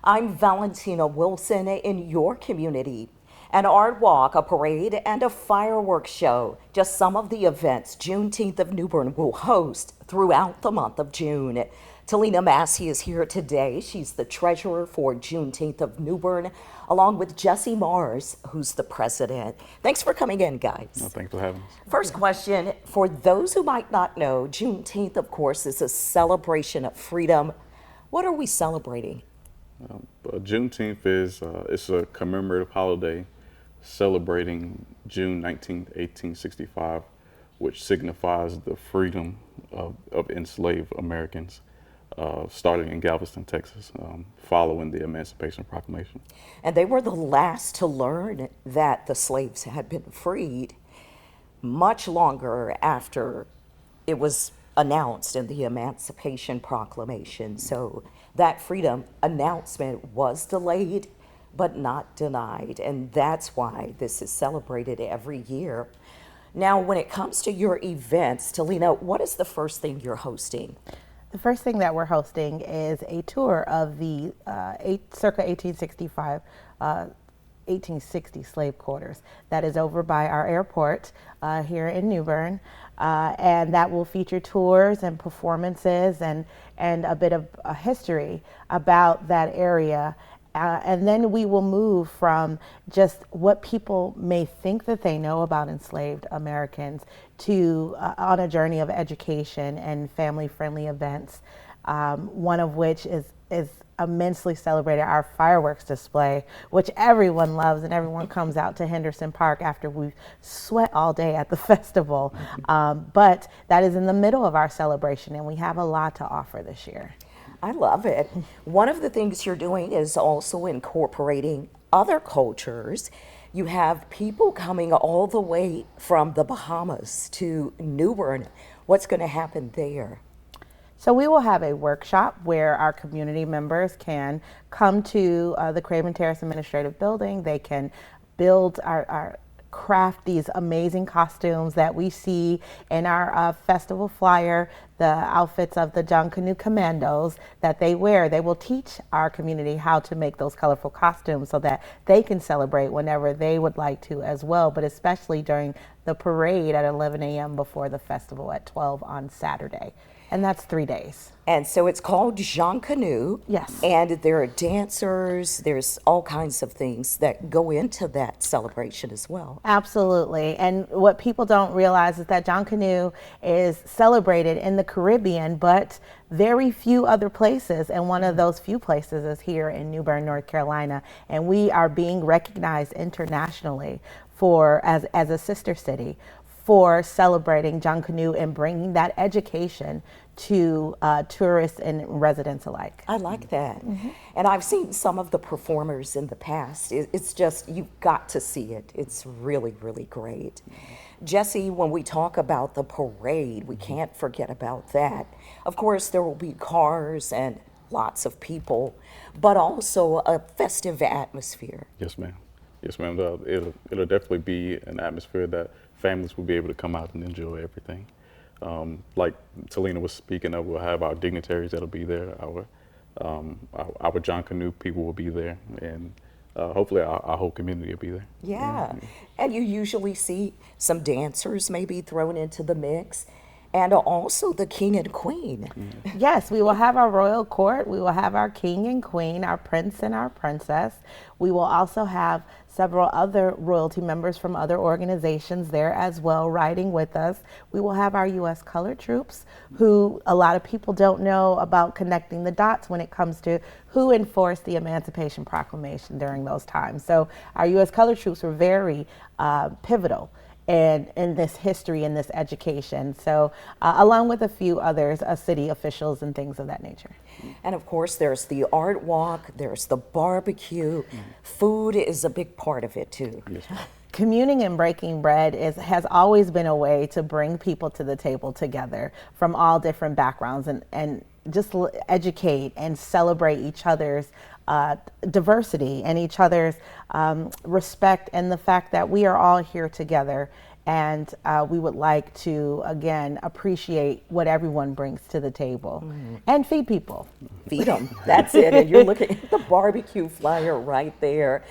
I'm Valentina Wilson in your community. An art walk, a parade, and a fireworks show. Just some of the events Juneteenth of New Bern will host throughout the month of June. Talina Massey is here today. She's the treasurer for Juneteenth of New Bern, along with Jesse Mars, who's the president. Thanks for coming in, guys. No, thanks for having us. First question, for those who might not know, Juneteenth, of course, is a celebration of freedom. What are we celebrating? Juneteenth is it's a commemorative holiday celebrating June 19th, 1865, which signifies the freedom of enslaved Americans, starting in Galveston, Texas, following the Emancipation Proclamation. And they were the last to learn that the slaves had been freed much longer after it was announced in the Emancipation Proclamation. So that freedom announcement was delayed, but not denied. And that's why this is celebrated every year. Now, when it comes to your events, Talina, what is the first thing you're hosting? The first thing that we're hosting is a tour of the circa 1860 slave quarters that is over by our airport here in New Bern, and that will feature tours and performances and a bit of a history about that area. And then we will move from just what people may think that they know about enslaved Americans to on a journey of education and family-friendly events, one of which is immensely celebrated, our fireworks display, which everyone loves, and everyone comes out to Henderson Park after we've sweat all day at the festival. But that is in the middle of our celebration, and we have a lot to offer this year. I love it. One of the things you're doing is also incorporating other cultures. You have people coming all the way from the Bahamas to New Bern. What's going to happen there? So we will have a workshop where our community members can come to the Craven Terrace Administrative Building. They can build our craft these amazing costumes that we see in our festival flyer, the outfits of the John Canoe Commandos that they wear. They will teach our community how to make those colorful costumes so that they can celebrate whenever they would like to as well, but especially during the parade at 11 a.m. before the festival at 12 on Saturday. And that's 3 days. And so it's called Jean Canoe. Yes. And there are dancers, there's all kinds of things that go into that celebration as well. Absolutely. And what people don't realize is that Jean Canoe is celebrated in the Caribbean, but very few other places. And one of those few places is here in New Bern, North Carolina. And we are being recognized internationally as a sister city for celebrating Jean Canoe and bringing that education to tourists and residents alike. I like that. Mm-hmm. And I've seen some of the performers in the past. It's just, you've got to see it. It's really, really great. Jesse, when we talk about the parade, we can't forget about that. Of course, there will be cars and lots of people, but also a festive atmosphere. Yes, ma'am. Yes, ma'am. It'll definitely be an atmosphere that families will be able to come out and enjoy everything. Like Talina was speaking of, we'll have our dignitaries that'll be there. Our John Canoe people will be there, and hopefully our whole community will be there. Yeah. Mm-hmm. And you usually see some dancers maybe thrown into the mix, and also the king and queen. Mm-hmm. Yes, we will have our royal court. We will have our king and queen, our prince and our princess. We will also have several other royalty members from other organizations there as well riding with us. We will have our U.S. colored troops, who a lot of people don't know about connecting the dots when it comes to who enforced the Emancipation Proclamation during those times. So our U.S. colored troops were very pivotal and in this history and this education. So along with a few others, city officials and things of that nature. And of course, there's the art walk, there's the barbecue. Food is a big part of it too. Yes, ma'am. Communing and breaking bread has always been a way to bring people to the table together from all different backgrounds and just educate and celebrate each other's diversity and each other's respect, and the fact that we are all here together And we would like to, again, appreciate what everyone brings to the table and feed people. Feed them. That's it. And you're looking at the barbecue flyer right there.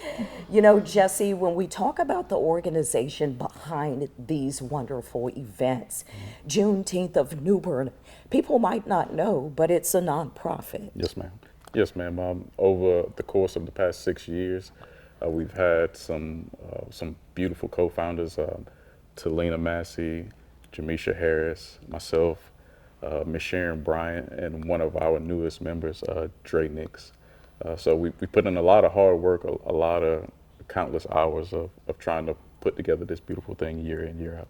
You know, Jesse, when we talk about the organization behind these wonderful events, Juneteenth of New Bern, people might not know, but it's a nonprofit. Yes, ma'am. Yes, ma'am. Over the course of the past 6 years, we've had some beautiful co-founders, Talina Massey, Jamisha Harris, myself, Miss Sharon Bryant, and one of our newest members, Dre Nix. So we put in a lot of hard work, a lot of countless hours of trying to put together this beautiful thing year in, year out.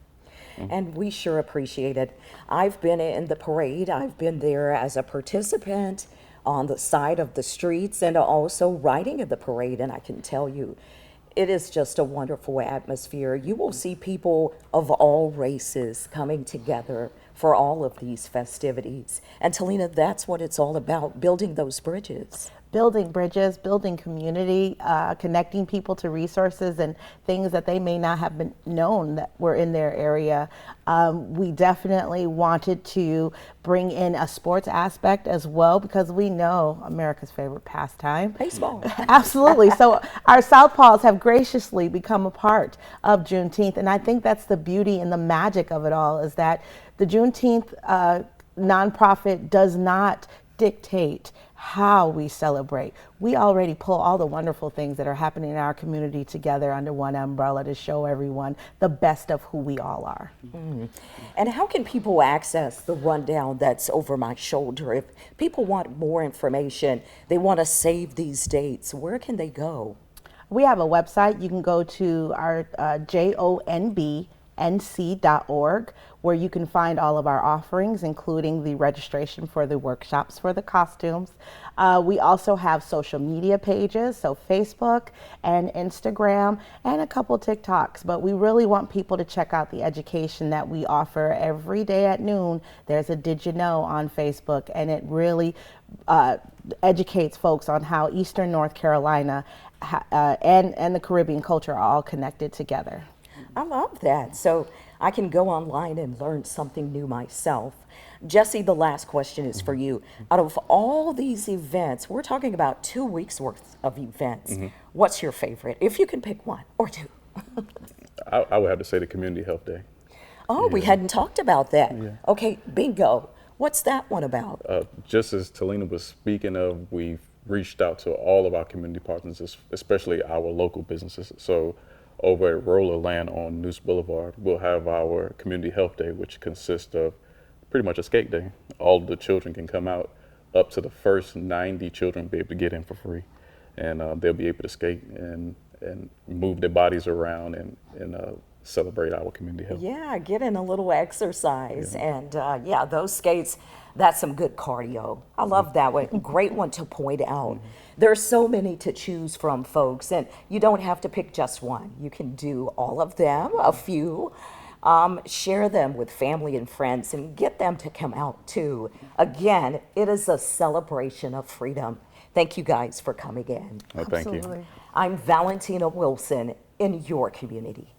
And we sure appreciate it. I've been in the parade. I've been there as a participant on the side of the streets and also riding in the parade. And I can tell you, it is just a wonderful atmosphere. You will see people of all races coming together for all of these festivities. And Talina, that's what it's all about, building those bridges. Building bridges, building community, connecting people to resources and things that they may not have been known that were in their area. We definitely wanted to bring in a sports aspect as well, because we know America's favorite pastime. Baseball. Absolutely. So our Southpaws have graciously become a part of Juneteenth. And I think that's the beauty and the magic of it all, is that the Juneteenth nonprofit does not dictate how we celebrate. We already pull all the wonderful things that are happening in our community together under one umbrella to show everyone the best of who we all are. And how can people access the rundown that's over my shoulder? If people want more information, they want to save these dates, where can they go? We have a website. You can go to our jonbnc.org, where you can find all of our offerings, including the registration for the workshops for the costumes. We also have social media pages, so Facebook and Instagram and a couple TikToks, but we really want people to check out the education that we offer every day at noon. There's a Did You Know on Facebook, and it really educates folks on how Eastern North Carolina and the Caribbean culture are all connected together. I love that. So I can go online and learn something new myself. Jesse, the last question is for you. Out of all these events, we're talking about 2 weeks worth of events. What's your favorite? If you can pick one or two. I would have to say the Community Health Day. Oh, we hadn't talked about that. Yeah. Okay, bingo. What's that one about? Just as Talina was speaking of, we've reached out to all of our community partners, especially our local businesses. So over at Roller Land on Noose Boulevard, we'll have our Community Health Day, which consists of pretty much a skate day. All the children can come out. Up to the first 90 children will be able to get in for free. And they'll be able to skate and move their bodies around and celebrate our community health. Yeah, get in a little exercise. And yeah, those skates, that's some good cardio. I love that one. Great one to point out. There's so many to choose from, folks, and you don't have to pick just one. You can do all of them, a few. Share them with family and friends and get them to come out too. Again, it is a celebration of freedom. Thank you guys for coming in. Thank you. Absolutely. I'm Valentina Wilson in your community.